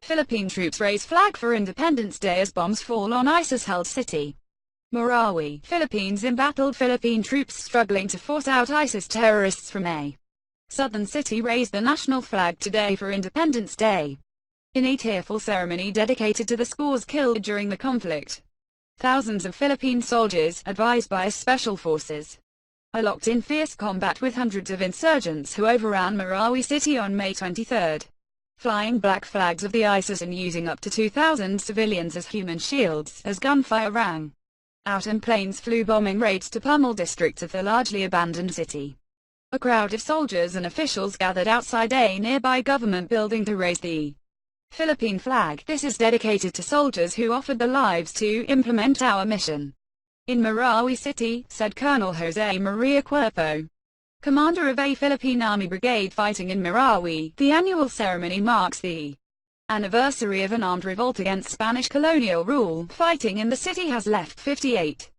Philippine troops raise flag for Independence Day as bombs fall on ISIS-held city. Marawi, Philippines. Embattled Philippine troops struggling to force out ISIS terrorists from a southern city raised the national flag today for Independence Day, in a tearful ceremony dedicated to the scores killed during the conflict. Thousands of Philippine soldiers, advised by special forces, are locked in fierce combat with hundreds of insurgents who overran Marawi city on May 23, flying black flags of the ISIS and using up to 2,000 civilians as human shields, as gunfire rang out and planes flew bombing raids to Pummel district of the largely abandoned city. A crowd of soldiers and officials gathered outside a nearby government building to raise the Philippine flag. This is dedicated to soldiers who offered their lives to implement our mission in Marawi city, said Colonel Jose Maria Cuerpo, commander of a Philippine Army brigade fighting in Marawi. The annual ceremony marks the anniversary of an armed revolt against Spanish colonial rule. Fighting in the city has left 58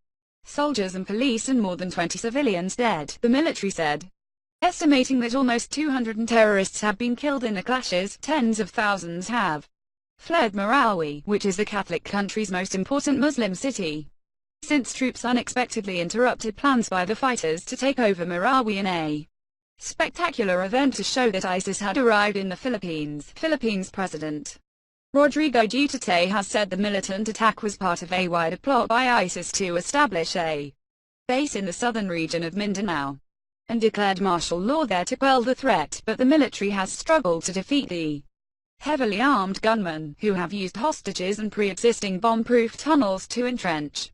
soldiers and police and more than 20 civilians dead, the military said, estimating that almost 200 terrorists have been killed in the clashes. Tens of thousands have fled Marawi, which is the Catholic country's most important Muslim city, since troops unexpectedly interrupted plans by the fighters to take over Marawi in a spectacular event to show that ISIS had arrived in the Philippines. Philippines President Rodrigo Duterte has said the militant attack was part of a wider plot by ISIS to establish a base in the southern region of Mindanao, and declared martial law there to quell the threat, but the military has struggled to defeat the heavily armed gunmen, who have used hostages and pre-existing bomb-proof tunnels to entrench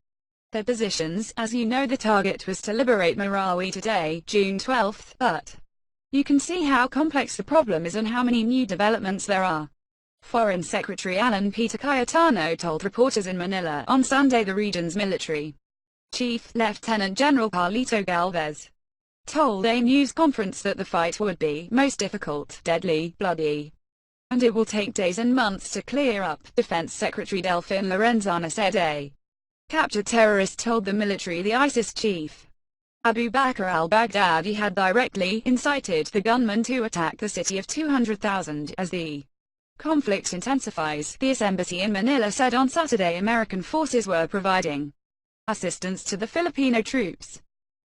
their positions. As you know, the target was to liberate Marawi today, June 12, but you can see how complex the problem is and how many new developments there are. Foreign Secretary Alan Peter Cayetano told reporters in Manila on Sunday the region's military chief, Lieutenant General Carlito Galvez, told a news conference that the fight would be most difficult, deadly, bloody, and it will take days and months to clear up. Defense Secretary Delfin Lorenzana said a captured terrorist told the military the ISIS chief, Abu Bakr al-Baghdadi, had directly incited the gunmen to attack the city of 200,000. As the conflict intensifies, the U.S. Embassy in Manila said on Saturday American forces were providing assistance to the Filipino troops,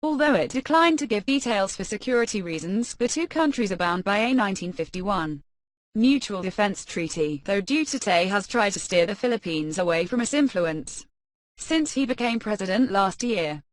although it declined to give details for security reasons. The two countries are bound by a 1951 mutual defense treaty, though Duterte has tried to steer the Philippines away from its influence since he became president last year.